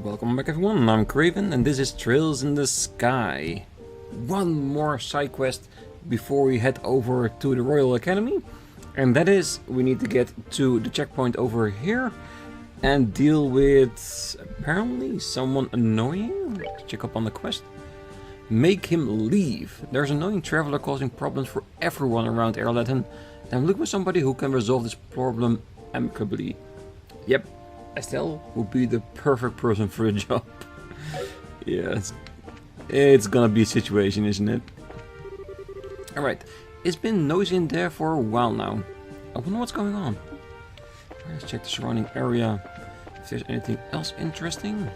Welcome back everyone, I'm Craven and this is Trails in the Sky. One more side quest before we head over to the Royal Academy. And that is, we need to get to the checkpoint over here and deal with apparently someone annoying. Let's check up on the quest. Make him leave. There's an annoying traveler causing problems for everyone around Airlatin. And I'm looking for somebody who can resolve this problem amicably. Yep. Estelle would be the perfect person for the job. Yeah, it's gonna be a situation, isn't it? Alright, it's been noisy in there for a while now. I wonder what's going on. Let's check the surrounding area. If there's anything else interesting.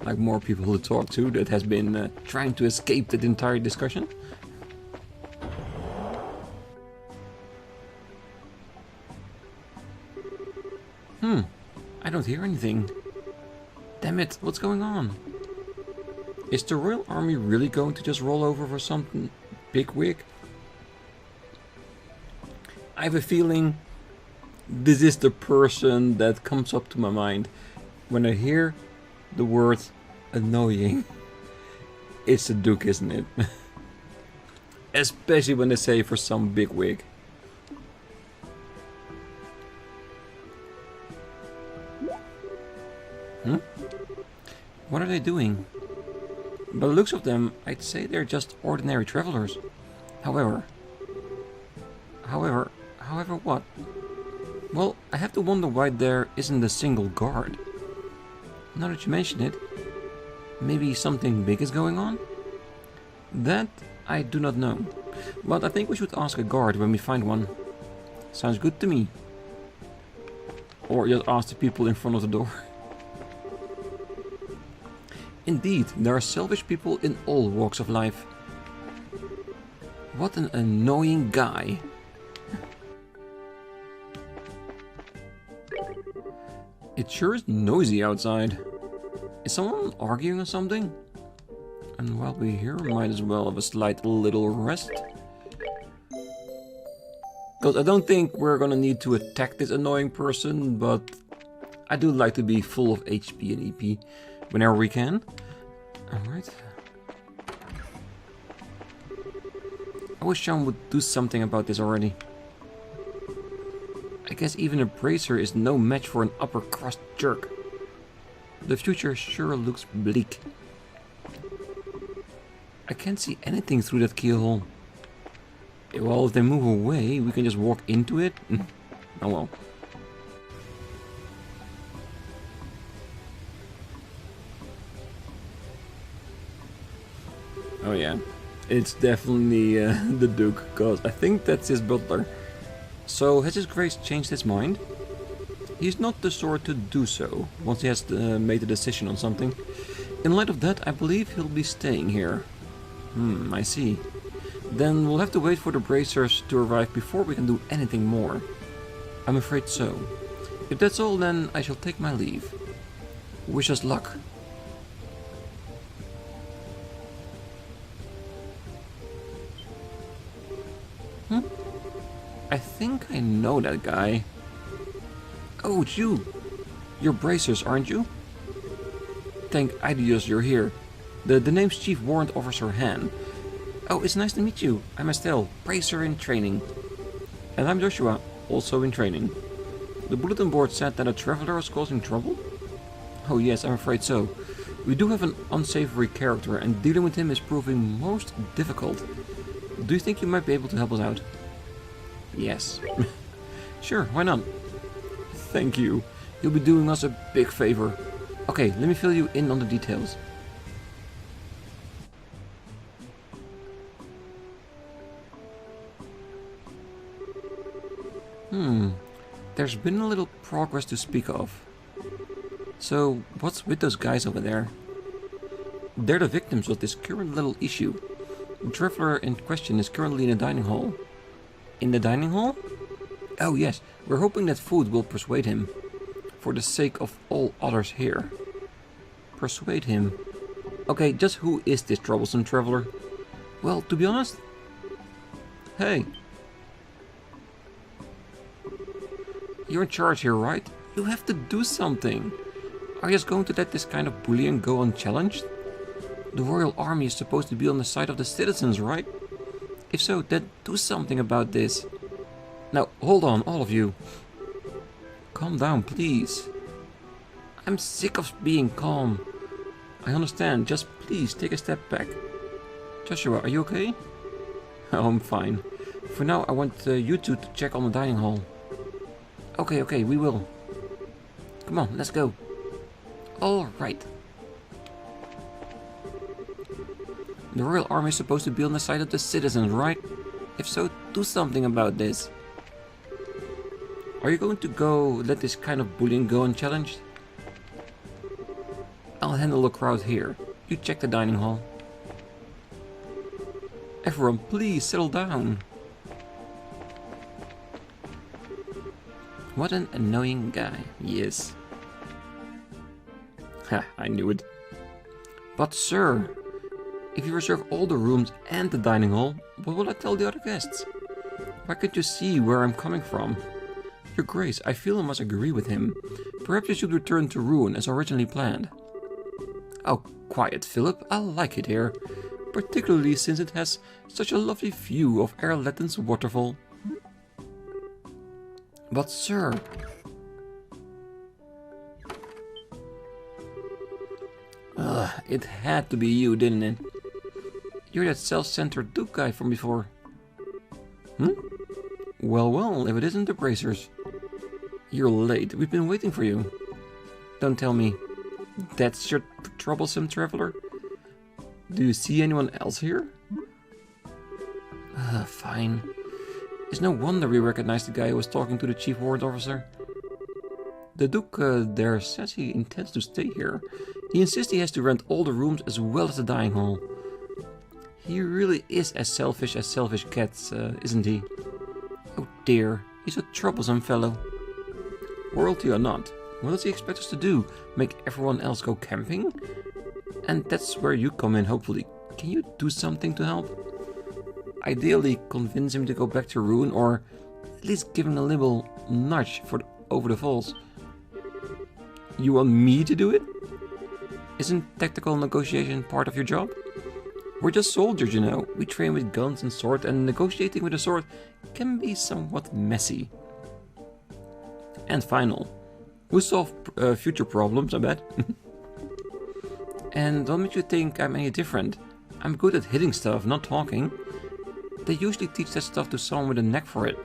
Like more people to talk to that has been trying to escape that entire discussion. I don't hear anything. Damn it, what's going on? Is the Royal Army really going to just roll over for something bigwig? I have a feeling this is the person that comes up to my mind when I hear the word annoying. It's the Duke, isn't it? Especially when they say for some bigwig. What are they doing? By the looks of them, I'd say they're just ordinary travelers. However what? Well, I have to wonder why there isn't a single guard. Now that you mention it, maybe something big is going on? That I do not know. But I think we should ask a guard when we find one. Sounds good to me. Or just ask the people in front of the door. Indeed, there are selfish people in all walks of life. What an annoying guy. It sure is noisy outside. Is someone arguing or something? And while we're here, might as well have a slight little rest. Because I don't think we're gonna need to attack this annoying person, but I do like to be full of HP and EP whenever we can. Alright. I wish Sean would do something about this already. I guess even a bracer is no match for an upper crust jerk. The future sure looks bleak. I can't see anything through that keyhole. Well, if they move away, we can just walk into it. Oh well. Oh yeah, it's definitely the Duke, because I think that's his butler. So has His Grace changed his mind? He's not the sort to do so, once he has made a decision on something. In light of that, I believe he'll be staying here. I see. Then we'll have to wait for the bracers to arrive before we can do anything more. I'm afraid so. If that's all, then I shall take my leave. Wish us luck. I think I know that guy. Oh, it's you! You're bracers, aren't you? Thank Idios you're here. The name's Chief Warrant Officer Han. Oh, it's nice to meet you. I'm Estelle, bracer in training. And I'm Joshua, also in training. The bulletin board said that a traveler was causing trouble? Oh yes, I'm afraid so. We do have an unsavory character and dealing with him is proving most difficult. Do you think you might be able to help us out? Yes. Sure, why not? Thank you. You'll be doing us a big favor. Okay, let me fill you in on the details. There's been a little progress to speak of. So, what's with those guys over there? They're the victims of this current little issue. The traveler in question is currently in the dining hall. In the dining hall? Oh yes, we're hoping that food will persuade him. For the sake of all others here. Persuade him? Okay, just who is this troublesome traveler? Well, to be honest... Hey! You're in charge here, right? You have to do something. Are you just going to let this kind of bullying go unchallenged? The Royal Army is supposed to be on the side of the citizens, right? If so, then do something about this. Now, hold on, all of you. Calm down, please. I'm sick of being calm. I understand, just please take a step back. Joshua, are you okay? Oh, I'm fine. For now, I want you two to check on the dining hall. Okay, we will. Come on, let's go. Alright. The Royal Army is supposed to be on the side of the citizens, right? If so, do something about this. Are you going to go let this kind of bullying go unchallenged? I'll handle the crowd here. You check the dining hall. Everyone, please settle down. What an annoying guy he is. Ha, I knew it. But sir, if you reserve all the rooms and the dining hall, what will I tell the other guests? Why can't you see where I'm coming from? Your Grace, I feel I must agree with him. Perhaps you should return to Ruin as originally planned. Oh, quiet, Philip. I like it here. Particularly since it has such a lovely view of Erletten's waterfall. But sir... it had to be you, didn't it? You're that self-centered Duke guy from before. Well, if it isn't the bracers. You're late. We've been waiting for you. Don't tell me. That's your troublesome traveler? Do you see anyone else here? Fine. It's no wonder we recognized the guy who was talking to the chief warrant officer. The Duke there says he intends to stay here. He insists he has to rent all the rooms as well as the dining hall. He really is as selfish cats, isn't he? Oh dear, he's a troublesome fellow. Royalty or not, what does he expect us to do? Make everyone else go camping? And that's where you come in, hopefully. Can you do something to help? Ideally, convince him to go back to Ruin, or at least give him a little nudge for over the falls. You want me to do it? Isn't tactical negotiation part of your job? We're just soldiers, you know. We train with guns and swords, and negotiating with a sword can be somewhat messy. And final. We solve future problems, I bet. And what makes you think I'm any different? I'm good at hitting stuff, not talking. They usually teach that stuff to someone with a knack for it.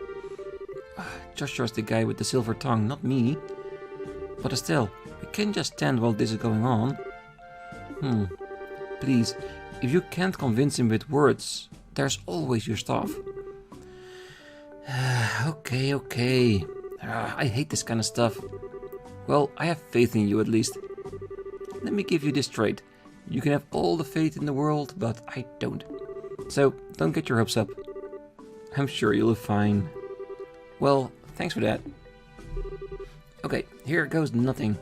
Joshua's the guy with the silver tongue, not me. But still, we can't just stand while this is going on. Please, if you can't convince him with words, there's always your staff. Okay. I hate this kind of stuff. Well, I have faith in you at least. Let me give you this straight. You can have all the faith in the world, but I don't. So, don't get your hopes up. I'm sure you'll be fine. Well, thanks for that. Okay, here goes nothing.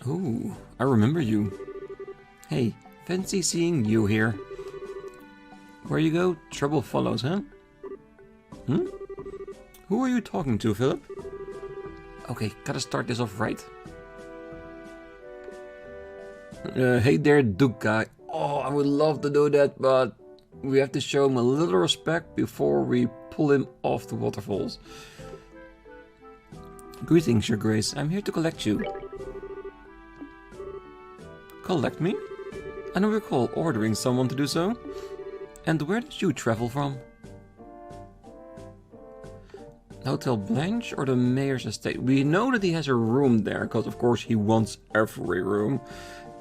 Ooh, I remember you. Hey, fancy seeing you here. Where you go, trouble follows, huh? Who are you talking to, Philip? Okay, gotta start this off right. Hey there, Duke guy. Oh, I would love to do that, but we have to show him a little respect before we pull him off the waterfalls. Greetings, Your Grace. I'm here to collect you. Collect me? I don't recall ordering someone to do so. And where did you travel from? Hotel Blanche or the Mayor's Estate? We know that he has a room there, because of course he wants every room.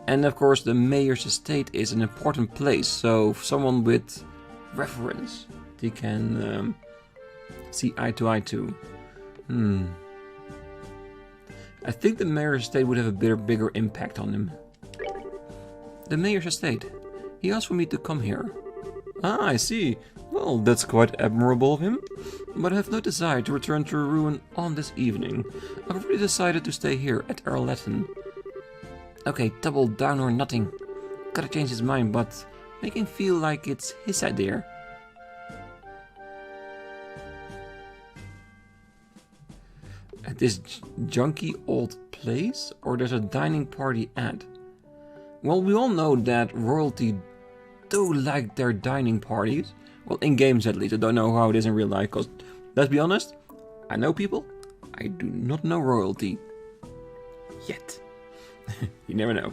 And of course the Mayor's Estate is an important place, so someone with reference he can see eye to eye to. I think the Mayor's Estate would have a bigger impact on him. The Mayor's Estate. He asked for me to come here. Ah, I see. Well, that's quite admirable of him. But I have no desire to return to Ruin on this evening. I've already decided to stay here at Erletten. Okay, double down or nothing. Gotta change his mind, but make him feel like it's his idea. At this junky old place? Or there's a dining party at? Well, we all know that royalty do like their dining parties. Well, in games at least. I don't know how it is in real life, because, let's be honest, I know people, I do not know royalty. Yet. You never know.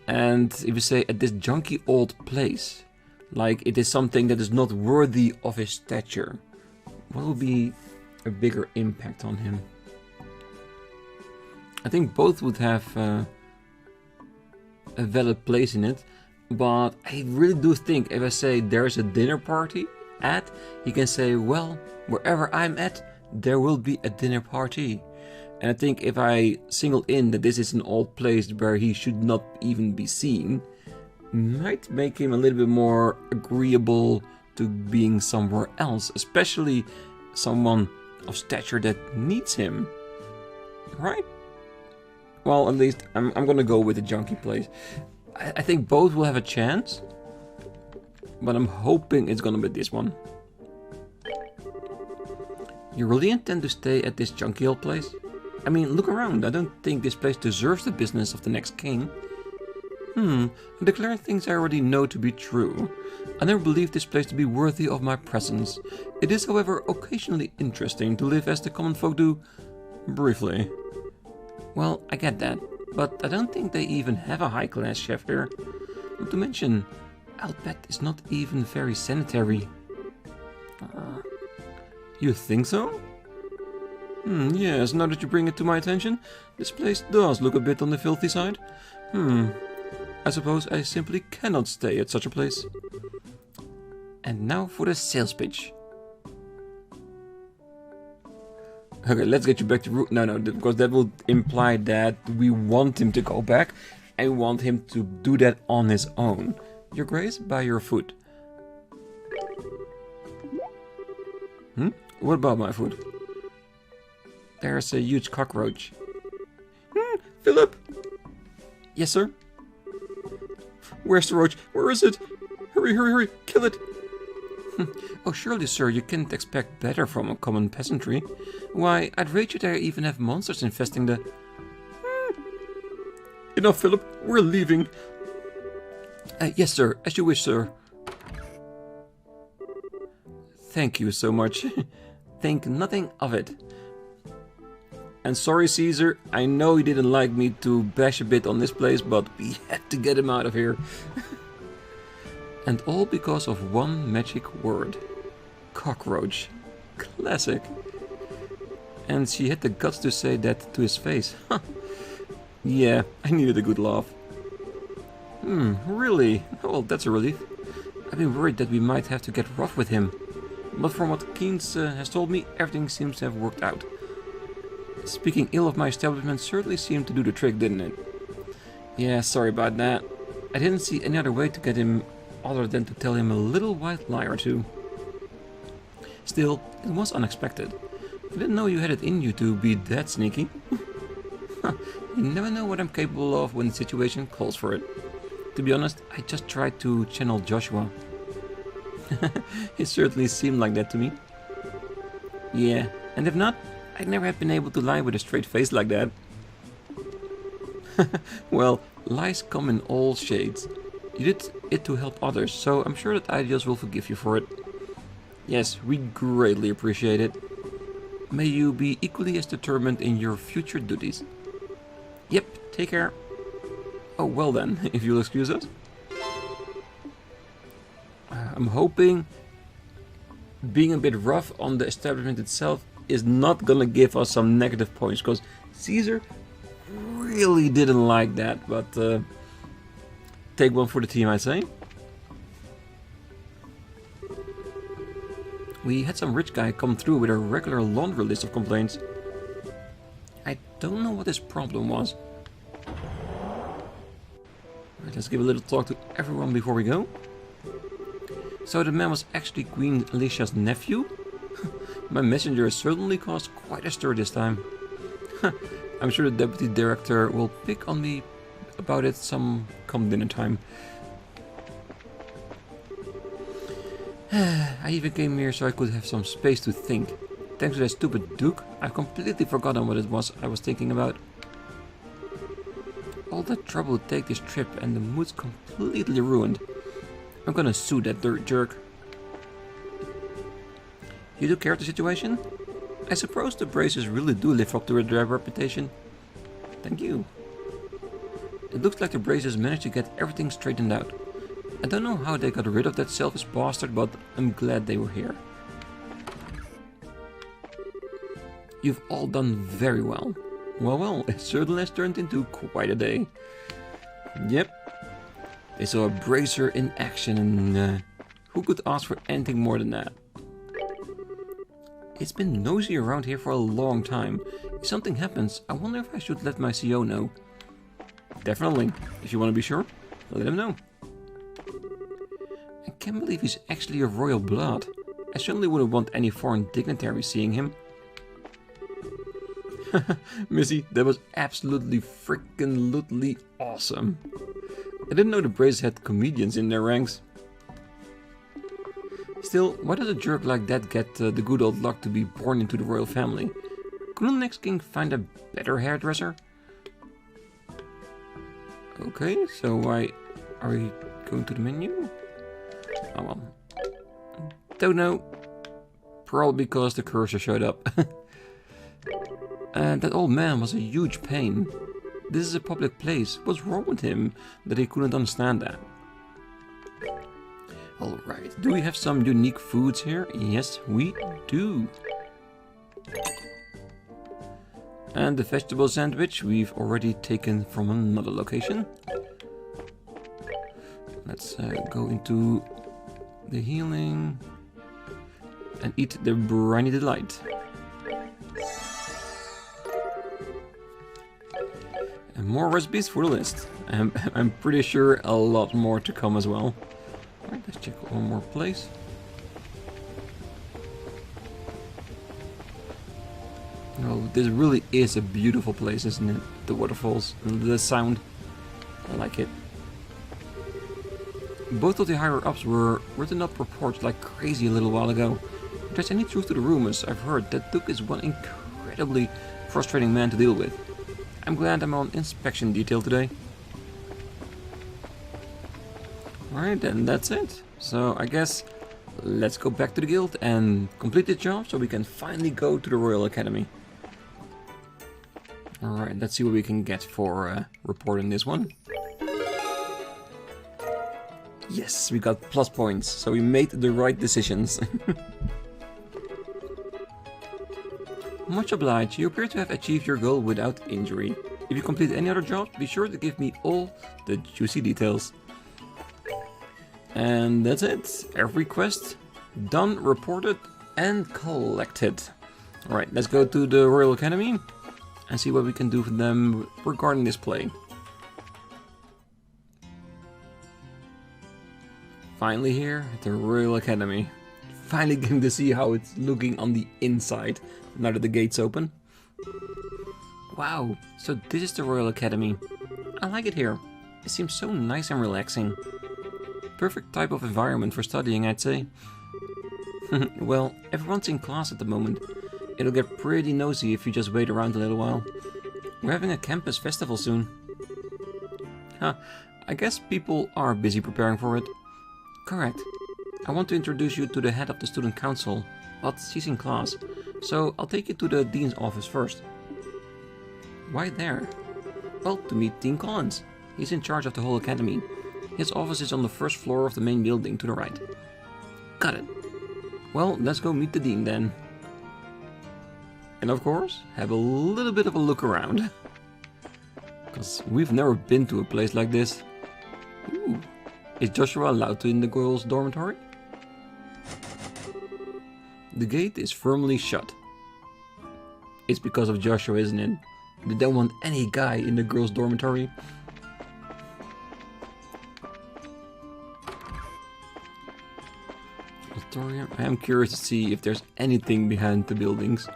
And if you say at this junky old place, like it is something that is not worthy of his stature, what will be a bigger impact on him? I think both would have a valid place in it, but I really do think if I say there's a dinner party at, he can say, well, wherever I'm at, there will be a dinner party. And I think if I single in that this is an old place where he should not even be seen, might make him a little bit more agreeable to being somewhere else, especially someone of stature that needs him. Right? Well, at least I'm gonna go with the junky place. I think both will have a chance, but I'm hoping it's gonna be this one. You really intend to stay at this junky old place? I mean, look around. I don't think this place deserves the business of the next king. I declare things I already know to be true. I never believed this place to be worthy of my presence. It is, however, occasionally interesting to live as the common folk do, briefly. Well, I get that, but I don't think they even have a high-class chef here. Not to mention, I'll bet it's not even very sanitary. You think so? Yes, now that you bring it to my attention, this place does look a bit on the filthy side. I suppose I simply cannot stay at such a place. And now for the sales pitch. Okay, let's get you back to root. No, because that will imply that we want him to go back and want him to do that on his own. Your Grace, buy your food. What about my food? There's a huge cockroach. Philip! Yes, sir? Where's the roach? Where is it? Hurry, hurry, hurry! Kill it! Oh, surely, sir, you can't expect better from a common peasantry. Why, I'd rate you there even have monsters infesting the... Enough, Philip. We're leaving. Yes, sir. As you wish, sir. Thank you so much. Think nothing of it. And sorry, Caesar, I know you didn't like me to bash a bit on this place, but we had to get him out of here. And all because of one magic word. Cockroach. Classic. And she had the guts to say that to his face. Yeah, I needed a good laugh. Really? Well, that's a relief. I've been worried that we might have to get rough with him. But from what Keynes has told me, everything seems to have worked out. Speaking ill of my establishment certainly seemed to do the trick, didn't it? Yeah, sorry about that. I didn't see any other way to get him other than to tell him a little white lie or two. Still, it was unexpected. I didn't know you had it in you to be that sneaky. You never know what I'm capable of when the situation calls for it. To be honest, I just tried to channel Joshua. It certainly seemed like that to me. Yeah, and if not, I'd never have been able to lie with a straight face like that. Well, lies come in all shades. You did it to help others, so I'm sure that Ideals will forgive you for it. Yes, we greatly appreciate it. May you be equally as determined in your future duties. Yep, take care. Oh, well then, if you'll excuse us. I'm hoping being a bit rough on the establishment itself is not gonna give us some negative points, because Caesar really didn't like that, but take one for the team, I say. We had some rich guy come through with a regular laundry list of complaints. I don't know what his problem was. Right, let's give a little talk to everyone before we go. So the man was actually Queen Alicia's nephew? My messenger certainly caused quite a stir this time. I'm sure the deputy director will pick on me about it come dinner time. I even came here so I could have some space to think. Thanks to that stupid Duke, I've completely forgotten what it was I was thinking about. All that trouble to take this trip and the mood's completely ruined. I'm gonna sue that dirt jerk. You took care of the situation? I suppose the braces really do live up to their reputation. Thank you. It looks like the braces managed to get everything straightened out. I don't know how they got rid of that selfish bastard, but I'm glad they were here. You've all done very well. Well, it certainly has turned into quite a day. Yep. They saw a bracer in action and who could ask for anything more than that? It's been nosy around here for a long time. If something happens, I wonder if I should let my CO know. Definitely. If you want to be sure, let him know. I can't believe he's actually of royal blood. I certainly wouldn't want any foreign dignitary seeing him. Missy, that was absolutely freaking awesome. I didn't know the Braves had comedians in their ranks. Still, why does a jerk like that get the good old luck to be born into the royal family? Couldn't the next king find a better hairdresser? Okay, so why are we going to the menu? Oh well. Don't know. Probably because the cursor showed up. And that old man was a huge pain. This is a public place. What's wrong with him that he couldn't understand that? Alright, do we have some unique foods here? Yes, we do. And the vegetable sandwich we've already taken from another location. Let's go into the healing and eat the briny delight. And more recipes for the list. I'm pretty sure a lot more to come as well. Alright, let's check one more place. Oh, this really is a beautiful place, isn't it? The waterfalls, the sound. I like it. Both of the higher-ups were written up reports like crazy a little while ago. If there's any truth to the rumors, I've heard that Duke is one incredibly frustrating man to deal with. I'm glad I'm on inspection detail today. Alright, and that's it. So I guess let's go back to the guild and complete the job so we can finally go to the Royal Academy. Alright, let's see what we can get for reporting this one. Yes, we got plus points, so we made the right decisions. Much obliged, you appear to have achieved your goal without injury. If you complete any other jobs, be sure to give me all the juicy details. And that's it. Every quest done, reported, and collected. Alright, let's go to the Royal Academy and see what we can do for them regarding this play. Finally here at the Royal Academy. Finally getting to see how it's looking on the inside now that the gate's open. Wow, so this is the Royal Academy. I like it here. It seems so nice and relaxing. Perfect type of environment for studying, I'd say. Well, everyone's in class at the moment. It'll get pretty nosy if you just wait around a little while. We're having a campus festival soon. Huh, I guess people are busy preparing for it. Correct. I want to introduce you to the head of the student council, but she's in class, so I'll take you to the dean's office first. Why there? Well, to meet Dean Collins. He's in charge of the whole academy. His office is on the first floor of the main building to the right. Got it. Well, let's go meet the dean then. And of course, have a little bit of a look around. Because we've never been to a place like this. Ooh. Is Joshua allowed to in the girls' dormitory? The gate is firmly shut. It's because of Joshua, isn't it? They don't want any guy in the girls' dormitory. Auditorium. I am curious to see if there's anything behind the buildings.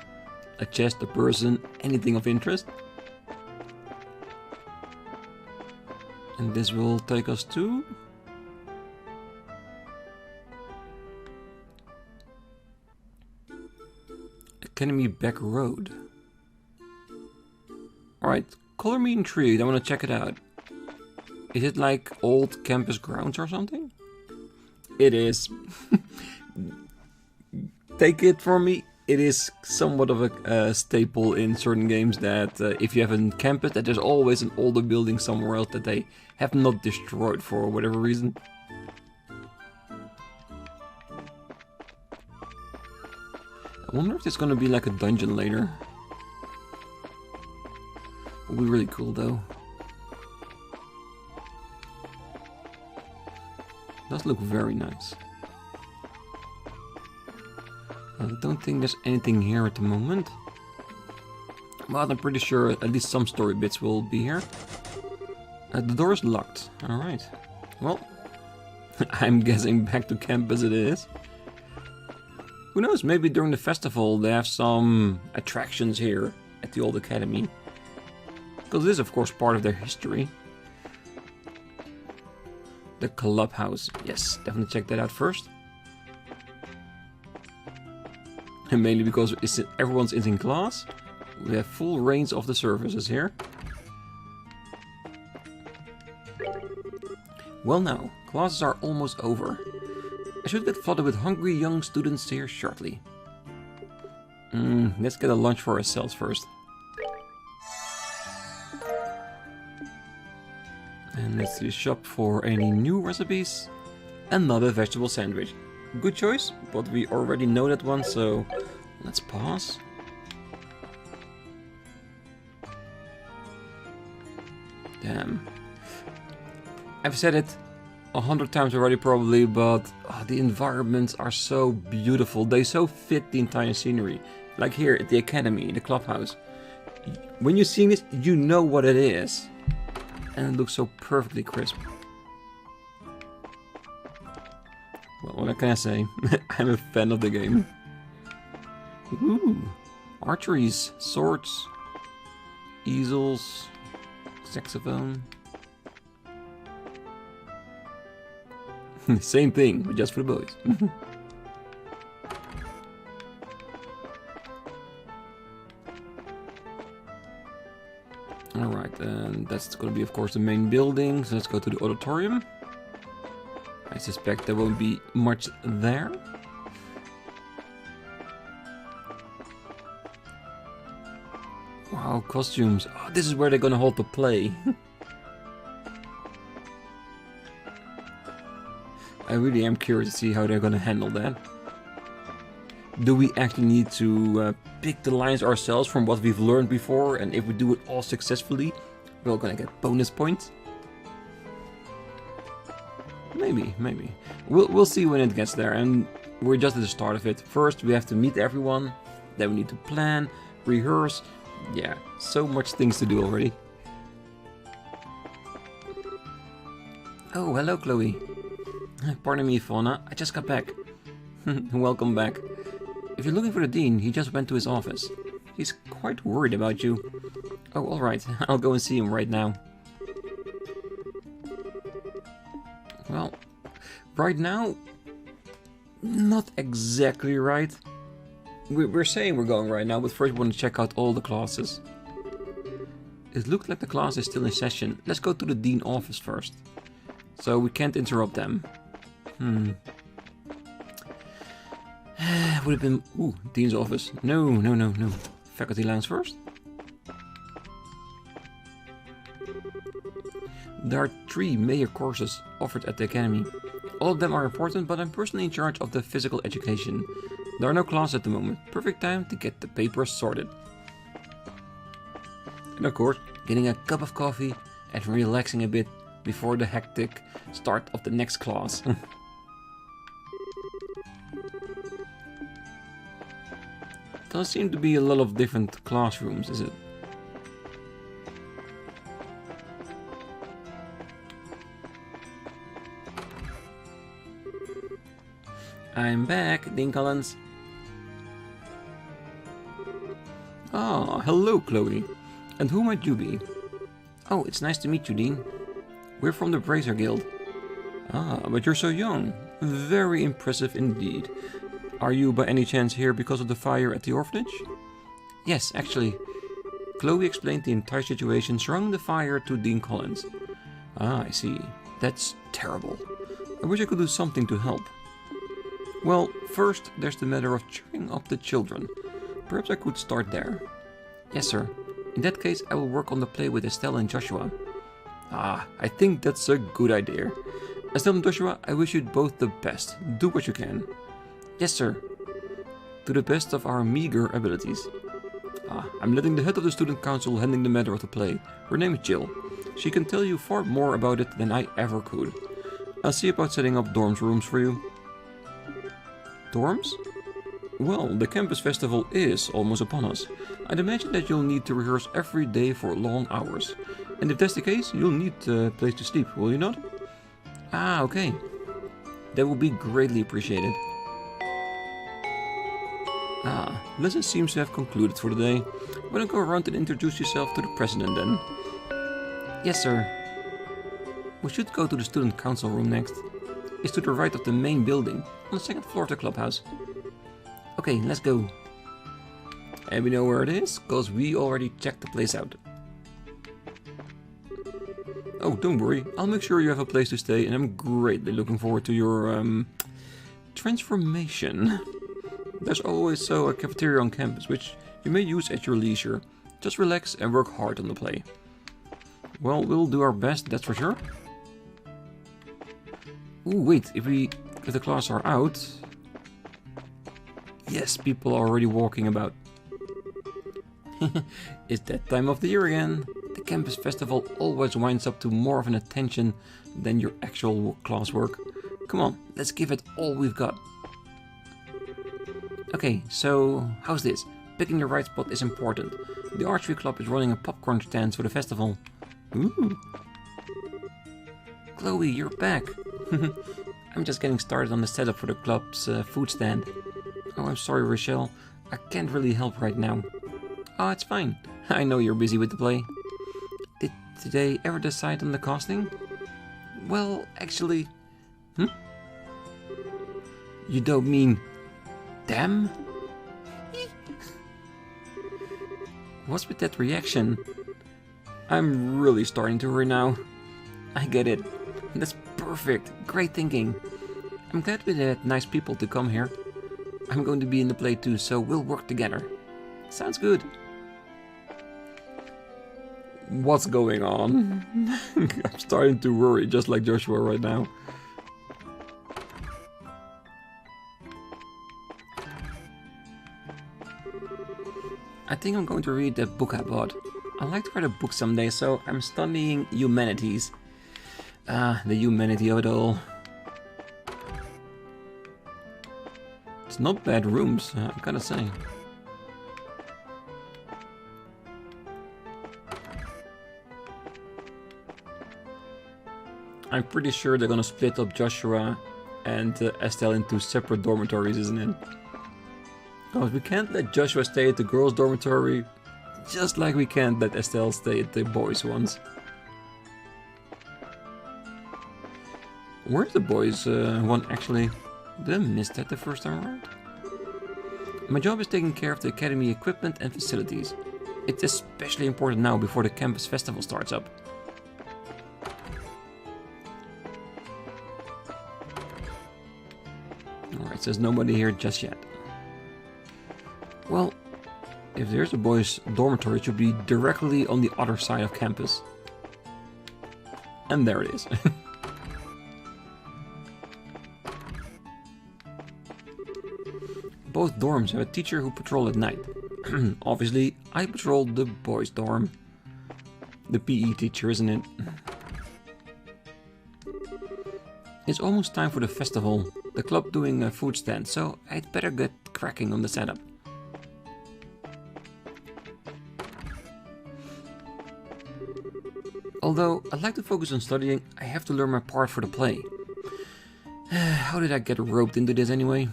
A chest, a person, anything of interest. And this will take us to... Academy back road. Alright, color me intrigued. I want to check it out. Is it like old campus grounds or something? It is. Take it from me. It is somewhat of a staple in certain games that if you have a campus, that there's always an older building somewhere else that they have not destroyed for whatever reason. I wonder if there's gonna be like a dungeon later. Would be really cool though. Does look very nice. I don't think there's anything here at the moment. But I'm pretty sure at least some story bits will be here. The door is locked. Alright. Well, I'm guessing back to campus it is. Who knows, maybe during the festival they have some attractions here at the old academy. Because this is of course part of their history. The Clubhouse. Yes, definitely check that out first. And mainly because everyone's in class, we have full range of the services here. Well now, classes are almost over. I should get flooded with hungry young students here shortly. Let's get a lunch for ourselves first. And let's see, shop for any new recipes. Another vegetable sandwich. Good choice, but we already know that one, so let's pause. Damn. I've said it 100 times already probably, but the environments are so beautiful. They so fit the entire scenery. Like here at the academy, the clubhouse. When you're seeing this, you know what it is. And it looks so perfectly crisp. Well, what can I say? I'm a fan of the game. Ooh, archeries, swords, easels, saxophone. Same thing, but just for the boys. Alright, and that's going to be of course the main building, so let's go to the auditorium. I suspect there won't be much there. Wow, costumes. Oh, this is where they're gonna hold the play. I really am curious to see how they're gonna handle that. Do we actually need to pick the lines ourselves from what we've learned before, and if we do it all successfully, we're gonna get bonus points? Maybe. We'll see when it gets there, and we're just at the start of it. First, we have to meet everyone, then we need to plan, rehearse. Yeah, so much things to do already. Oh, hello, Chloe. Pardon me, Fauna. I just got back. Welcome back. If you're looking for the dean, he just went to his office. He's quite worried about you. Oh, alright. I'll go and see him right now. Well, right now, not exactly right. We're saying we're going right now, but first we want to check out all the classes. It looks like the class is still in session. Let's go to the dean's office first. So we can't interrupt them. Would have been... Ooh, dean's office. No. Faculty lounge first. There are 3 major courses offered at the academy. All of them are important, but I'm personally in charge of the physical education. There are no classes at the moment. Perfect time to get the papers sorted. And of course, getting a cup of coffee and relaxing a bit before the hectic start of the next class. Doesn't seem to be a lot of different classrooms, is it? I'm back, Dean Collins. Ah, hello, Chloe. And who might you be? Oh, it's nice to meet you, Dean. We're from the Bracer Guild. Ah, but you're so young. Very impressive indeed. Are you by any chance here because of the fire at the orphanage? Yes, actually. Chloe explained the entire situation surrounding the fire to Dean Collins. Ah, I see. That's terrible. I wish I could do something to help. Well, first there's the matter of cheering up the children. Perhaps I could start there. Yes, sir. In that case, I will work on the play with Estelle and Joshua. Ah, I think that's a good idea. Estelle and Joshua, I wish you both the best. Do what you can. Yes, sir. To the best of our meager abilities. Ah, I'm letting the head of the student council handling the matter of the play. Her name is Jill. She can tell you far more about it than I ever could. I'll see about setting up dorms rooms for you. Dorms? Well, the campus festival is almost upon us. I'd imagine that you'll need to rehearse every day for long hours. And if that's the case, you'll need a place to sleep, will you not? Ah, okay. That will be greatly appreciated. Ah, lesson seems to have concluded for the day. Why don't go around and introduce yourself to the president then? Yes, sir. We should go to the student council room next. It's to the right of the main building, on the second floor of the clubhouse. Okay, let's go. And we know where it is, cause we already checked the place out. Oh, don't worry, I'll make sure you have a place to stay, and I'm greatly looking forward to your, transformation. There's always a cafeteria on campus, which you may use at your leisure. Just relax and work hard on the play. Well, we'll do our best, that's for sure. Ooh, wait, if the class are out... Yes, people are already walking about. It's that time of the year again. The campus festival always winds up to more of an attention than your actual classwork. Come on, let's give it all we've got. Okay, so how's this? Picking the right spot is important. The archery club is running a popcorn stand for the festival. Ooh. Chloe, you're back. I'm just getting started on the setup for the club's food stand. Oh, I'm sorry, Rochelle. I can't really help right now. Oh, it's fine. I know you're busy with the play. Did they ever decide on the casting? Well, actually... You don't mean... them? What's with that reaction? I'm really starting to worry now. I get it. That's perfect. Great thinking. I'm glad we had nice people to come here. I'm going to be in the play too, so we'll work together. Sounds good. What's going on? I'm starting to worry, just like Joshua right now. I think I'm going to read that book I bought. I'd like to write a book someday, so I'm studying humanities. Ah, the humanity of it all. It's not bad rooms, I gotta say. I'm pretty sure they're gonna split up Joshua and Estelle into separate dormitories, isn't it? Because we can't let Joshua stay at the girls' dormitory, just like we can't let Estelle stay at the boys' ones. Where's the boys' one actually? Did I miss that the first time around? My job is taking care of the academy equipment and facilities. It's especially important now before the campus festival starts up. Alright, so there's nobody here just yet. Well, if there's a boys' dormitory, it should be directly on the other side of campus. And there it is. Both dorms have a teacher who patrol at night. Obviously, I patrol the boys' dorm. The PE teacher, isn't it? It's almost time for the festival. The club doing a food stand, so I'd better get cracking on the setup. Although I'd like to focus on studying, I have to learn my part for the play. How did I get roped into this anyway?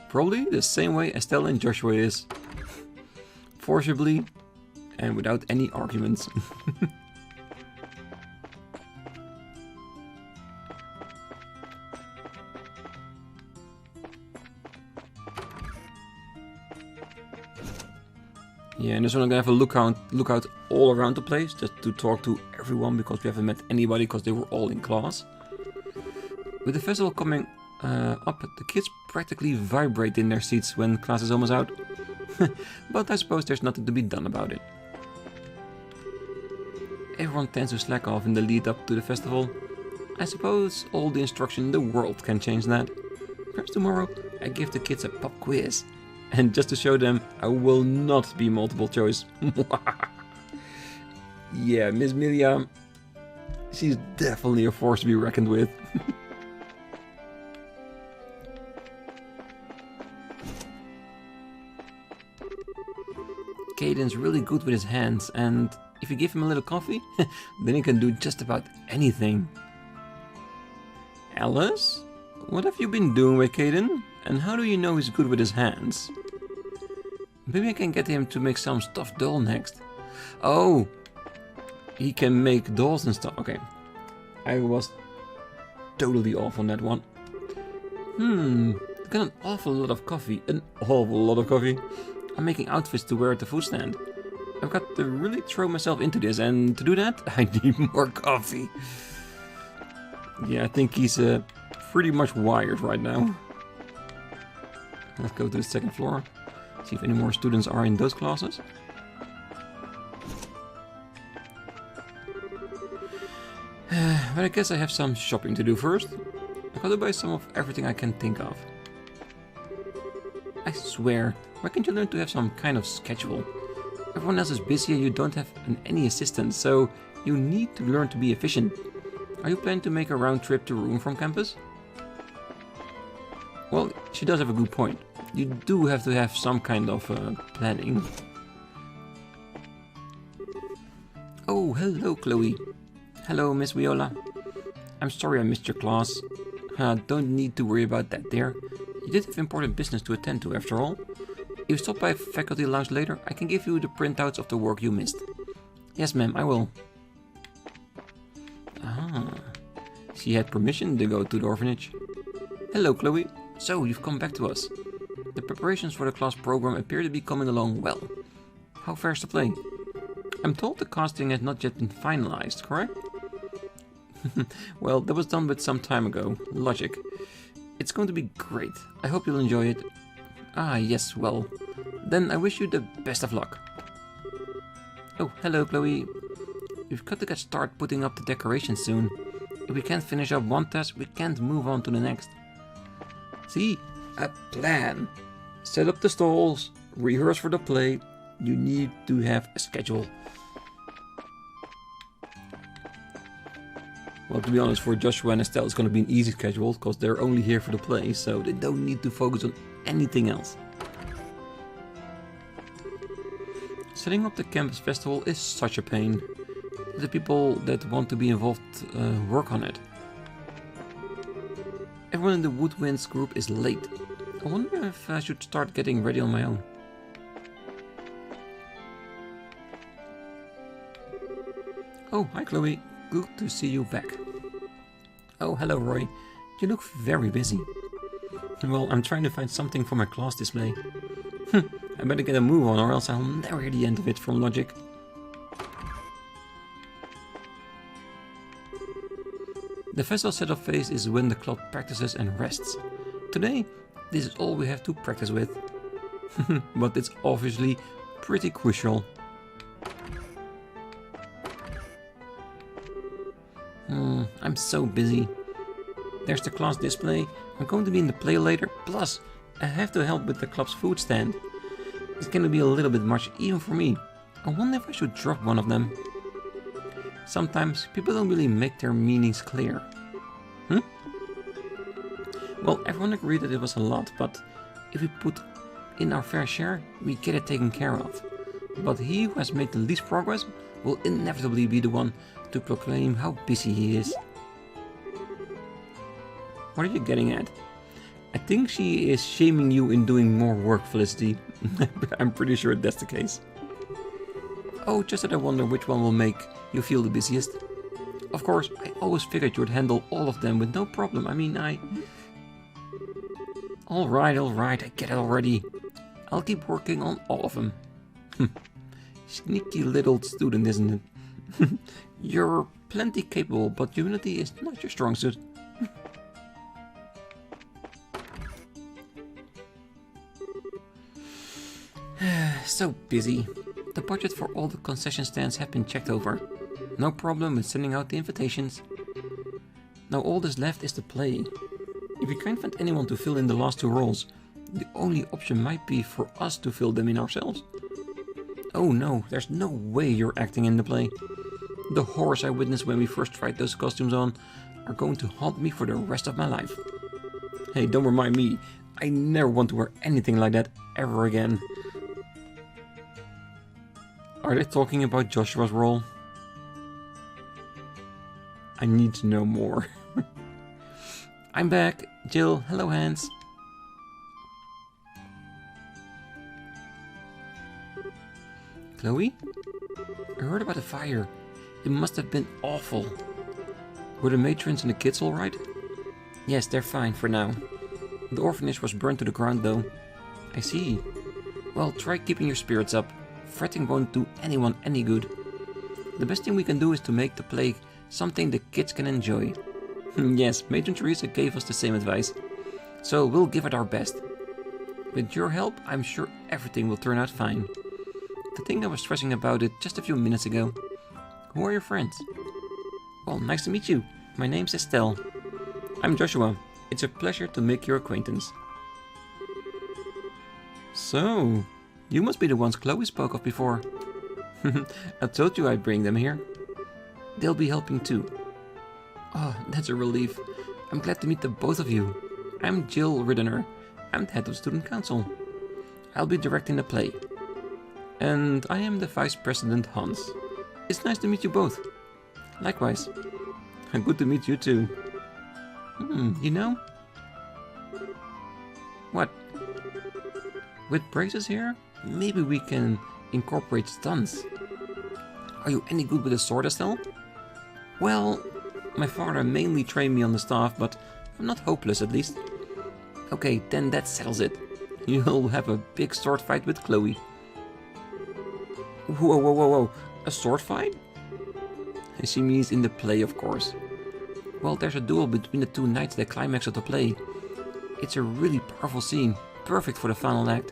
Probably the same way Estelle and Joshua is. Forcibly and without any arguments. Yeah, and this one I'm gonna have a look out all around the place, just to talk to everyone, because we haven't met anybody, because they were all in class. With the festival coming up, the kids practically vibrate in their seats when class is almost out. But I suppose there's nothing to be done about it. Everyone tends to slack off in the lead up to the festival. I suppose all the instruction in the world can change that. Perhaps tomorrow I give the kids a pop quiz. And just to show them, I will not be multiple choice. Yeah, Miss Milia, she's definitely a force to be reckoned with. Caden's really good with his hands, and if you give him a little coffee, then he can do just about anything. Alice? What have you been doing with Caden? And how do you know he's good with his hands? Maybe I can get him to make some stuffed doll next. Oh! He can make dolls and stuff. Okay. I was totally off on that one. Got an awful lot of coffee. An awful lot of coffee. I'm making outfits to wear at the food stand. I've got to really throw myself into this, and to do that, I need more coffee. Yeah, I think he's pretty much wired right now. Let's go to the second floor. See if any more students are in those classes. But I guess I have some shopping to do first. I gotta buy some of everything I can think of. I swear, why can't you learn to have some kind of schedule? Everyone else is busy and you don't have any assistance, so you need to learn to be efficient. Are you planning to make a round trip to Room from campus? Well, she does have a good point. You do have to have some kind of planning. Oh, hello, Chloe. Hello, Miss Viola. I'm sorry I missed your class. Don't need to worry about that, dear. You did have important business to attend to, after all. If you stop by faculty lounge later, I can give you the printouts of the work you missed. Yes, ma'am, I will. Ah, she had permission to go to the orphanage. Hello, Chloe. So, you've come back to us. The preparations for the class program appear to be coming along well. How fares the play? I'm told the casting has not yet been finalized, correct? Well, that was done with some time ago. Logic. It's going to be great. I hope you'll enjoy it. Ah, yes, well. Then I wish you the best of luck. Oh, hello, Chloe. We've got to get started putting up the decorations soon. If we can't finish up one task, we can't move on to the next. See? A plan. Set up the stalls, rehearse for the play. You need to have a schedule. Well, to be honest, for Joshua and Estelle, it's going to be an easy schedule, because they're only here for the play, so they don't need to focus on anything else. Setting up the campus festival is such a pain. The people that want to be involved work on it. Everyone in the Woodwinds group is late. I wonder if I should start getting ready on my own. Oh, hi Chloe. Good to see you back. Oh, hello Roy. You look very busy. Well, I'm trying to find something for my class display. I better get a move on, or else I'll never hear the end of it from Logic. The festival setup phase is when the club practices and rests. Today, this is all we have to practice with. But it's obviously pretty crucial. I'm so busy. There's the class display. I'm going to be in the play later. Plus, I have to help with the club's food stand. It's going to be a little bit much even for me. I wonder if I should drop one of them. Sometimes people don't really make their meanings clear. Well, everyone agreed that it was a lot, but if we put in our fair share, we get it taken care of. But he who has made the least progress will inevitably be the one to proclaim how busy he is. What are you getting at? I think she is shaming you in doing more work, Felicity. I'm pretty sure that's the case. Oh, just that I wonder which one will make you feel the busiest. Of course, I always figured you would handle all of them with no problem. I mean, Alright, I get it already. I'll keep working on all of them. Sneaky little student, isn't it? You're plenty capable, but humility is not your strong suit. So busy. The budget for all the concession stands have been checked over. No problem with sending out the invitations. Now all that's left is to play. If we can't find anyone to fill in the last 2 roles, the only option might be for us to fill them in ourselves. Oh no, there's no way you're acting in the play. The horrors I witnessed when we first tried those costumes on are going to haunt me for the rest of my life. Hey, don't remind me. I never want to wear anything like that ever again. Are they talking about Joshua's role? I need to know more. I'm back. Jill, hello Hans. Chloe? I heard about the fire. It must have been awful. Were the matrons and the kids alright? Yes, they're fine for now. The orphanage was burned to the ground though. I see. Well, try keeping your spirits up. Fretting won't do anyone any good. The best thing we can do is to make the play something the kids can enjoy. Yes, Matron Teresa gave us the same advice. So we'll give it our best. With your help, I'm sure everything will turn out fine. The thing I was stressing about it just a few minutes ago. Who are your friends? Well, nice to meet you. My name's Estelle. I'm Joshua. It's a pleasure to make your acquaintance. So, you must be the ones Chloe spoke of before. I told you I'd bring them here. They'll be helping too. Oh, that's a relief. I'm glad to meet the both of you. I'm Jill Riddener. I'm the head of student council. I'll be directing the play. And I am the vice president Hans. It's nice to meet you both. Likewise. And good to meet you too. You know? What? With braces here, maybe we can incorporate stunts. Are you any good with a sword, Estelle? Well, my father mainly trained me on the staff, but I'm not hopeless at least. Okay, then that settles it. You'll have a big sword fight with Chloe. Whoa. A sword fight? She means in the play, of course. Well, there's a duel between the 2 knights at the climax of the play. It's a really powerful scene, perfect for the final act.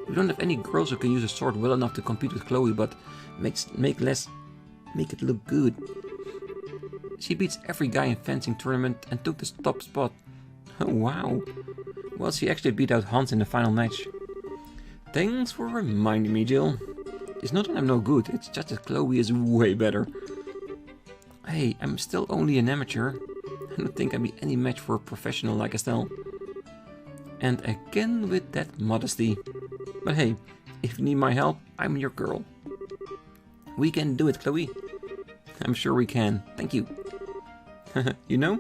We don't have any girls who can use a sword well enough to compete with Chloe, but make it look good. She beats every guy in fencing tournament and took the top spot. Oh wow. Well, she actually beat out Hans in the final match. Thanks for reminding me, Jill. It's not that I'm no good, it's just that Chloe is way better. Hey, I'm still only an amateur. I don't think I'd be any match for a professional like Estelle. And again with that modesty. But hey, if you need my help, I'm your girl. We can do it, Chloe. I'm sure we can, thank you. You know,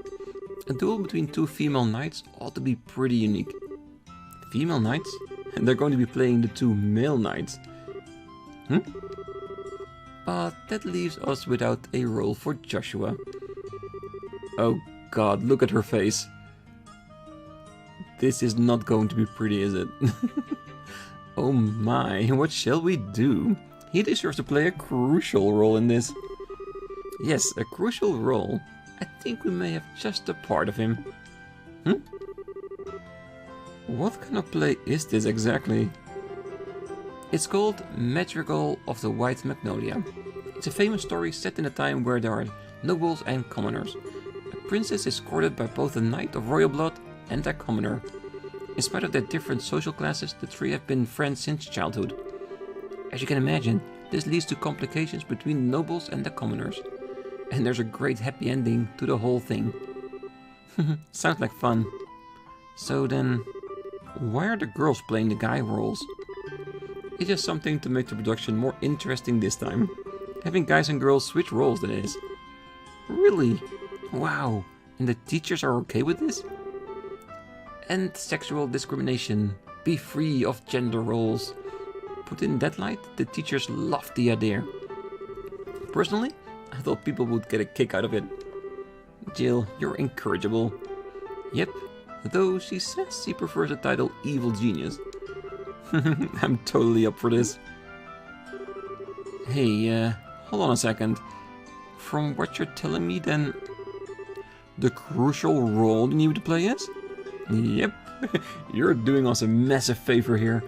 a duel between 2 female knights ought to be pretty unique. Female knights? And they're going to be playing the 2 male knights. But that leaves us without a role for Joshua. Oh god, look at her face. This is not going to be pretty, is it? Oh my, what shall we do? He deserves to play a crucial role in this. Yes, a crucial role. I think we may have just a part of him. What kind of play is this exactly? It's called Metrical of the White Magnolia. It's a famous story set in a time where there are nobles and commoners. A princess is courted by both a knight of royal blood and a commoner. In spite of their different social classes, the 3 have been friends since childhood. As you can imagine, this leads to complications between the nobles and the commoners. And there's a great happy ending to the whole thing. Sounds like fun. So then, why are the girls playing the guy roles? It's just something to make the production more interesting this time. Having guys and girls switch roles, that is. Really? Wow. And the teachers are okay with this? End sexual discrimination. Be free of gender roles. Put in that light, the teachers loved the idea. Personally, I thought people would get a kick out of it. Jill, you're incorrigible. Yep, though she says she prefers the title Evil Genius. I'm totally up for this. Hey, hold on a second. From what you're telling me, then the crucial role you need to play is? Yep, you're doing us a massive favor here.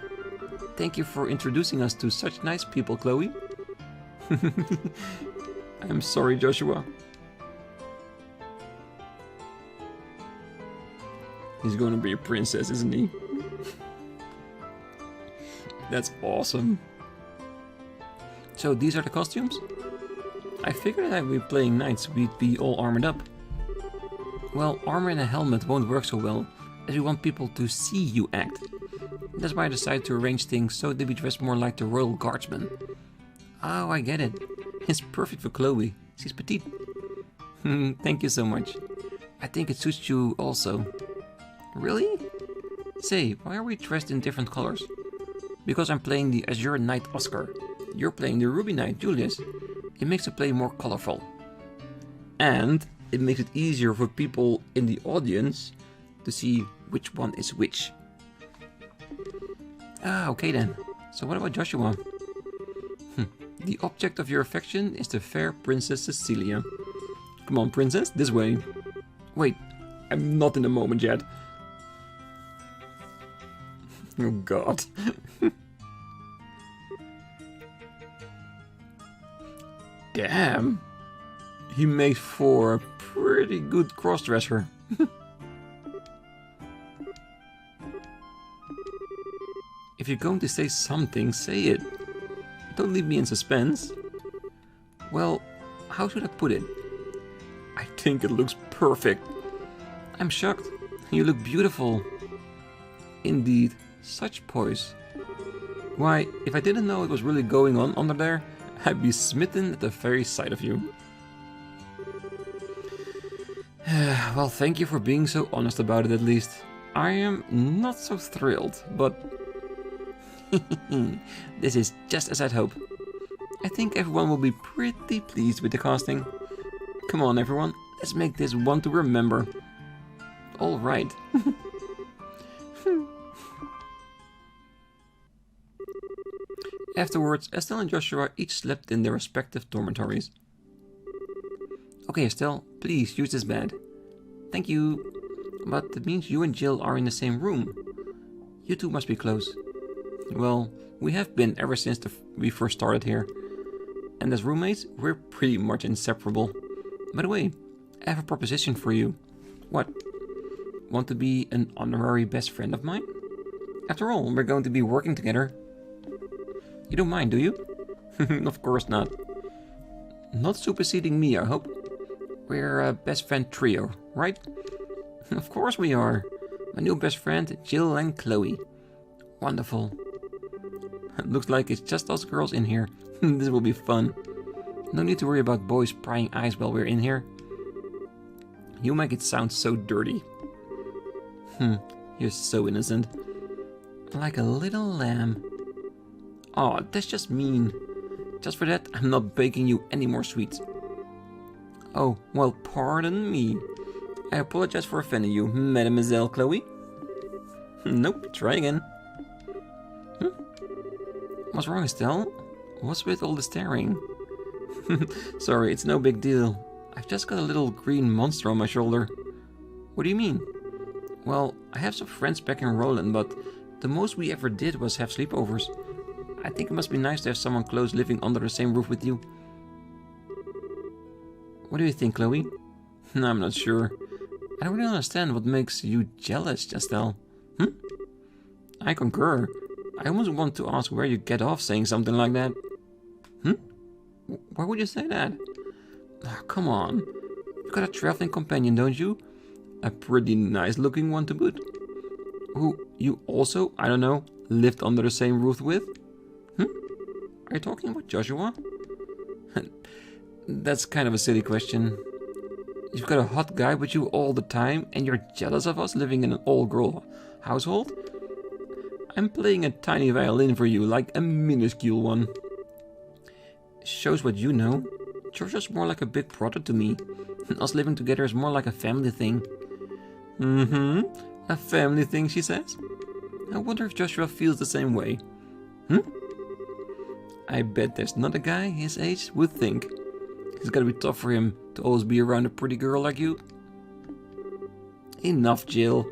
Thank you for introducing us to such nice people, Chloe. I'm sorry, Joshua. He's going to be a princess, isn't he? That's awesome. So these are the costumes? I figured that we'd be playing knights, we'd be all armored up. Well, armor and a helmet won't work so well, as we want people to see you act. That's why I decided to arrange things so they'd be dressed more like the royal guardsmen. Oh, I get it. It's perfect for Chloe. She's petite. Thank you so much. I think it suits you also. Really? Say, why are we dressed in different colors? Because I'm playing the Azure Knight Oscar. You're playing the Ruby Knight Julius. It makes the play more colorful. And it makes it easier for people in the audience to see which one is which. Ah, okay then. So what about Joshua? The object of your affection is the fair Princess Cecilia. Come on, princess, this way. Wait, I'm not in the moment yet. Oh god. Damn. He made for a pretty good crossdresser. If you're going to say something, say it. Don't leave me in suspense. Well, how should I put it? I think it looks perfect. I'm shocked. You look beautiful. Indeed, such poise. Why, if I didn't know it was really going on under there, I'd be smitten at the very sight of you. Well, thank you for being so honest about it at least. I am not so thrilled, but this is just as I'd hope. I think everyone will be pretty pleased with the casting. Come on everyone, let's make this one to remember. Alright. Afterwards, Estelle and Joshua each slept in their respective dormitories. Okay Estelle, please use this bed. Thank you. But that means you and Jill are in the same room. You two must be close. Well, we have been ever since we first started here. And as roommates, we're pretty much inseparable. By the way, I have a proposition for you. What? Want to be an honorary best friend of mine? After all, we're going to be working together. You don't mind, do you? Of course not. Not superseding me, I hope. We're a best friend trio, right? Of course we are. My new best friend, Jill and Chloe. Wonderful. Looks like it's just us girls in here. This will be fun. No need to worry about boys prying eyes while we're in here. You make it sound so dirty. You're so innocent. Like a little lamb. Aw, that's just mean. Just for that, I'm not baking you any more sweets. Oh, well, pardon me. I apologize for offending you, Mademoiselle Chloe. Nope, try again. What's wrong, Estelle? What's with all the staring? Sorry, it's no big deal. I've just got a little green monster on my shoulder. What do you mean? Well, I have some friends back in Roland, but the most we ever did was have sleepovers. I think it must be nice to have someone close living under the same roof with you. What do you think, Chloe? I'm not sure. I don't really understand what makes you jealous, Estelle. I concur. I almost want to ask where you get off saying something like that. Why would you say that? Oh, come on. You've got a traveling companion, don't you? A pretty nice looking one to boot. Who you also, I don't know, lived under the same roof with? Are you talking about Joshua? That's kind of a silly question. You've got a hot guy with you all the time and you're jealous of us living in an all-girl household? I'm playing a tiny violin for you, like a minuscule one. Shows what you know. Joshua's more like a big brother to me. Us living together is more like a family thing. A family thing, she says? I wonder if Joshua feels the same way. I bet there's not a guy his age would think. It's gotta be tough for him to always be around a pretty girl like you. Enough, Jill.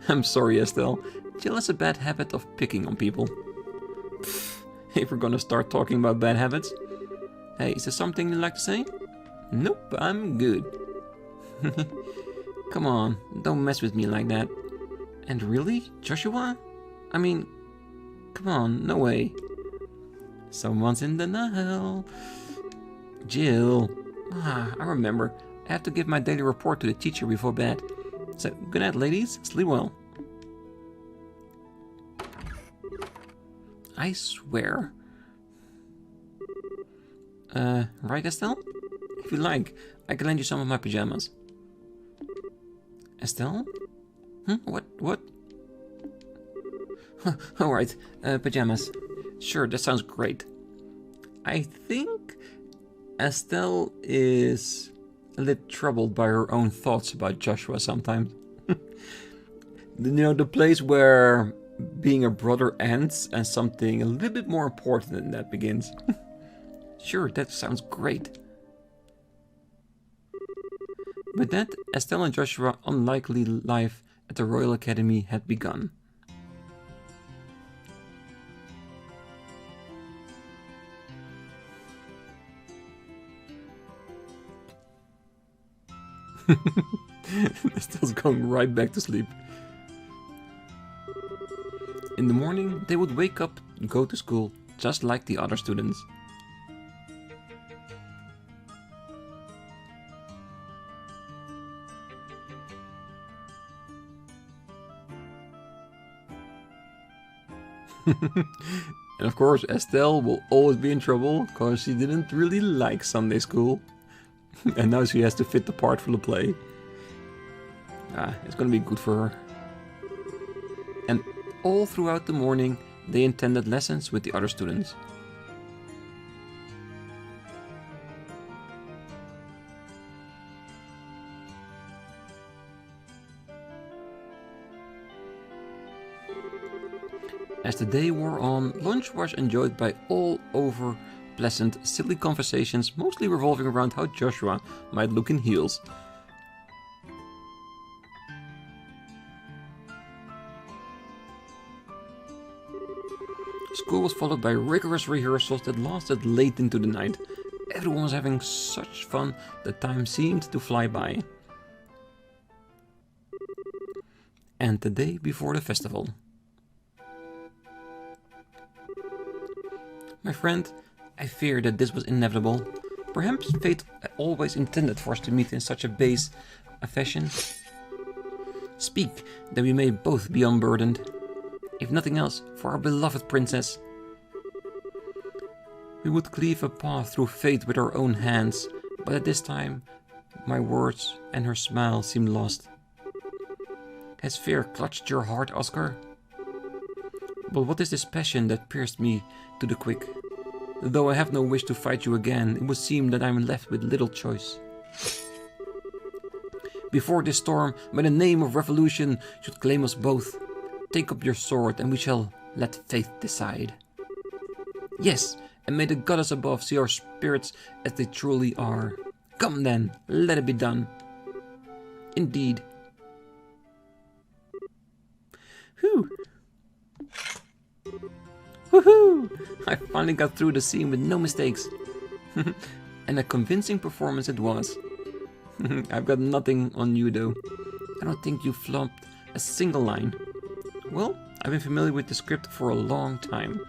I'm sorry, Estelle. Jill has a bad habit of picking on people. Pfft, if we're gonna start talking about bad habits. Hey, is there something you'd like to say? Nope, I'm good. Come on, don't mess with me like that. And really, Joshua? I mean, come on, no way. Someone's in denial. Jill. I remember. I have to give my daily report to the teacher before bed. So, good night, ladies. Sleep well. I swear. Right, Estelle? If you like, I can lend you some of my pajamas. Estelle? What? Alright, pajamas. Sure, that sounds great. I think Estelle is a little troubled by her own thoughts about Joshua sometimes. You know, the place where being a brother ends and something a little bit more important than that begins. Sure, that sounds great. With that, Estelle and Joshua's unlikely life at the Royal Academy had begun. Estelle's going right back to sleep. In the morning, they would wake up and go to school, just like the other students. And of course, Estelle will always be in trouble, because she didn't really like Sunday school. And now she has to fit the part for the play. It's gonna be good for her. And all throughout the morning, they attended lessons with the other students. As the day wore on, lunch was enjoyed by all over pleasant, silly conversations, mostly revolving around how Joshua might look in heels. School was followed by rigorous rehearsals that lasted late into the night. Everyone was having such fun that time seemed to fly by. And the day before the festival. My friend, I fear that this was inevitable. Perhaps fate always intended for us to meet in such a base fashion. Speak, that we may both be unburdened. If nothing else, for our beloved princess. We would cleave a path through fate with our own hands, but at this time, my words and her smile seemed lost. Has fear clutched your heart, Oscar? But what is this passion that pierced me to the quick? Though I have no wish to fight you again, it would seem that I am left with little choice. Before this storm, by the name of revolution, should claim us both. Take up your sword, and we shall let fate decide. Yes, and may the goddess above see our spirits as they truly are. Come then, let it be done. Indeed. Whew. Woohoo! I finally got through the scene with no mistakes. And a convincing performance it was. I've got nothing on you though. I don't think you flopped a single line. Well, I've been familiar with the script for a long time.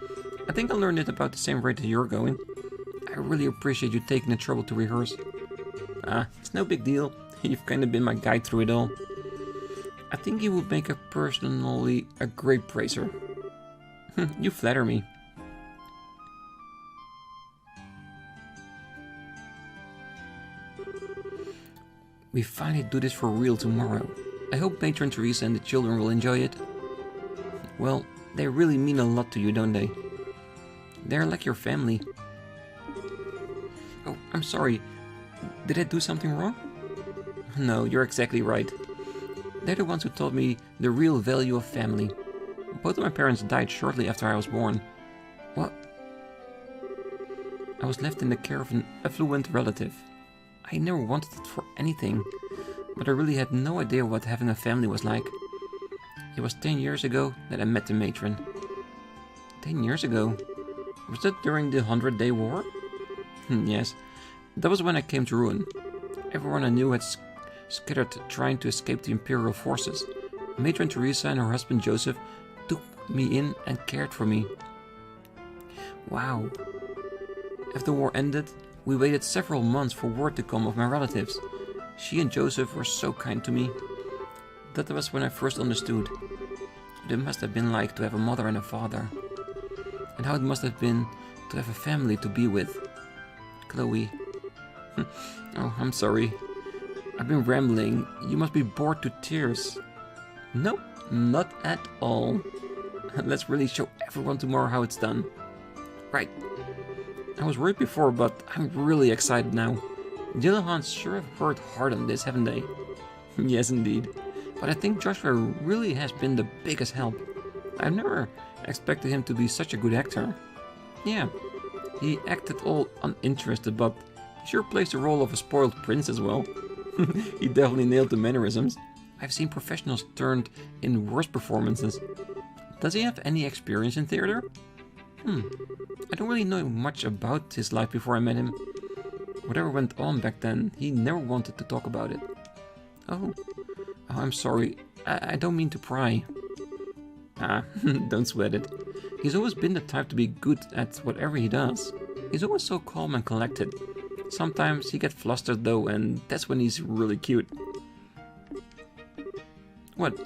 I think I learned it about the same rate that you're going. I really appreciate you taking the trouble to rehearse. It's no big deal. You've kind of been my guide through it all. I think you would make personally a great praiser. You flatter me. We finally do this for real tomorrow. I hope Matron Teresa and the children will enjoy it. Well, they really mean a lot to you, don't they? They're like your family. Oh, I'm sorry. Did I do something wrong? No, you're exactly right. They're the ones who taught me the real value of family. Both of my parents died shortly after I was born. What? I was left in the care of an affluent relative. I never wanted it for anything, but I really had no idea what having a family was like. It was 10 years ago that I met the matron. 10 years ago? Was that during the 100-Day War? Yes, that was when I came to ruin. Everyone I knew had scattered trying to escape the Imperial forces. Matron Teresa and her husband Joseph took me in and cared for me. Wow. After the war ended, we waited several months for word to come of my relatives. She and Joseph were so kind to me. That was when I first understood what it must have been like to have a mother and a father. And how it must have been to have a family to be with. Chloe. Oh, I'm sorry. I've been rambling. You must be bored to tears. Nope, not at all. Let's really show everyone tomorrow how it's done. Right. I was worried before, but I'm really excited now. The other Hans sure have worked hard on this, haven't they? Yes, indeed. But I think Joshua really has been the biggest help. I've never expected him to be such a good actor. Yeah, he acted all uninterested, but he sure plays the role of a spoiled prince as well. He definitely nailed the mannerisms. I've seen professionals turned in worse performances. Does he have any experience in theater? I don't really know much about his life before I met him. Whatever went on back then, he never wanted to talk about it. Oh, I'm sorry. I don't mean to pry. Don't sweat it. He's always been the type to be good at whatever he does. He's always so calm and collected. Sometimes he gets flustered though, and that's when he's really cute. What?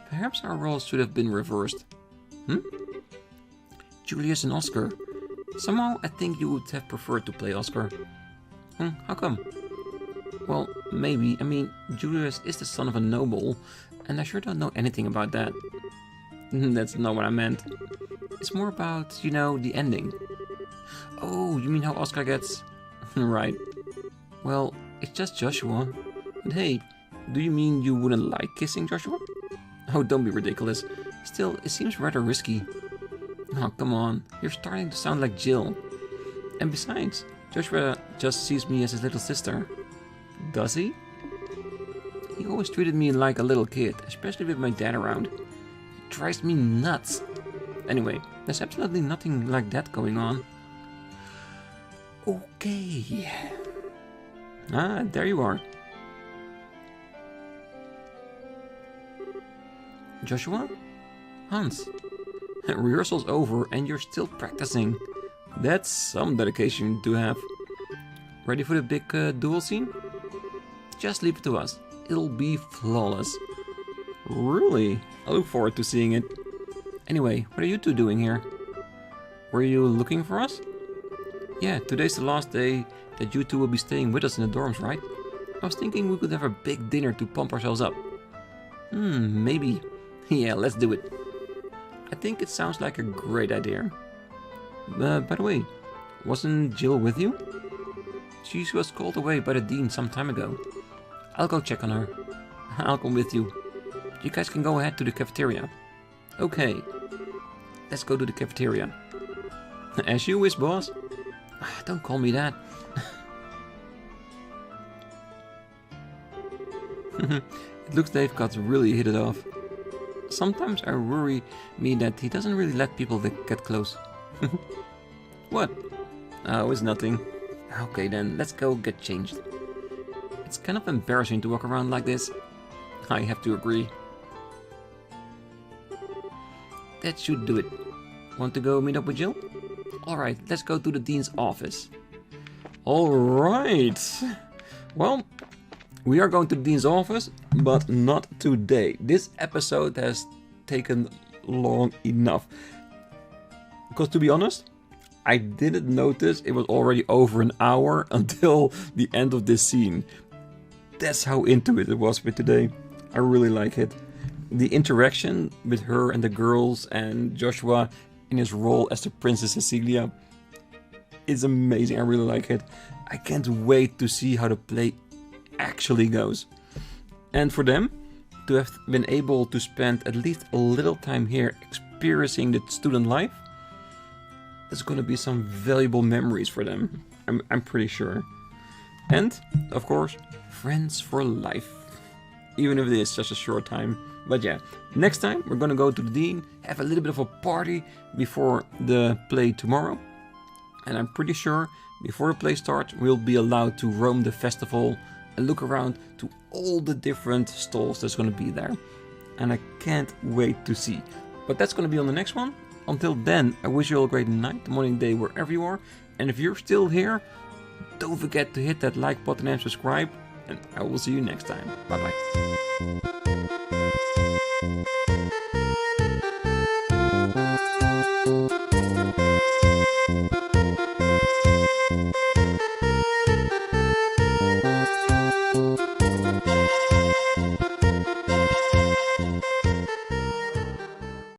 Perhaps our roles should have been reversed. Julius and Oscar. Somehow I think you would have preferred to play Oscar. How come? Well, maybe. I mean, Julius is the son of a noble, and I sure don't know anything about that. That's not what I meant. It's more about, you know, the ending. Oh, you mean how Oscar gets... Right. Well, it's just Joshua. And hey, do you mean you wouldn't like kissing Joshua? Oh, don't be ridiculous. Still, it seems rather risky. Oh, come on. You're starting to sound like Jill. And besides, Joshua just sees me as his little sister. Does he? He always treated me like a little kid, especially with my dad around. It drives me nuts. Anyway, there's absolutely nothing like that going on. Okay. There you are. Joshua? Hans? Rehearsal's over and you're still practicing. That's some dedication to have. Ready for the big duel scene? Just leave it to us. It'll be flawless. Really? I look forward to seeing it. Anyway, what are you two doing here? Were you looking for us? Yeah, today's the last day that you two will be staying with us in the dorms, right? I was thinking we could have a big dinner to pump ourselves up. Maybe. Yeah, let's do it. I think it sounds like a great idea. By the way, wasn't Jill with you? She was called away by the dean some time ago. I'll go check on her. I'll come with you. You guys can go ahead to the cafeteria. Okay. Let's go to the cafeteria. As you wish, boss. Don't call me that. It looks they've got really hit it off. Sometimes I worry me that he doesn't really let people get close. What? Oh, it's nothing. Okay then, let's go get changed. It's kind of embarrassing to walk around like this. I have to agree. That should do it. Want to go meet up with Jill? Alright, let's go to the dean's office. Alright. Well, we are going to the dean's office, but not today. This episode has taken long enough. Because to be honest, I didn't notice it was already over an hour until the end of this scene. That's how into it was with today. I really like it. The interaction with her and the girls and Joshua in his role as the Princess Cecilia is amazing. I really like it. I can't wait to see how the play actually goes. And for them to have been able to spend at least a little time here experiencing the student life, there's gonna be some valuable memories for them. I'm pretty sure. And, of course, friends for life. Even if it is just a short time. But yeah, next time we're gonna go to the Dean, have a little bit of a party before the play tomorrow. And I'm pretty sure before the play starts, we'll be allowed to roam the festival and look around to all the different stalls that's gonna be there. And I can't wait to see. But that's gonna be on the next one. Until then, I wish you all a great night, morning, day, wherever you are. And if you're still here, don't forget to hit that like button and subscribe. And I will see you next time. Bye bye.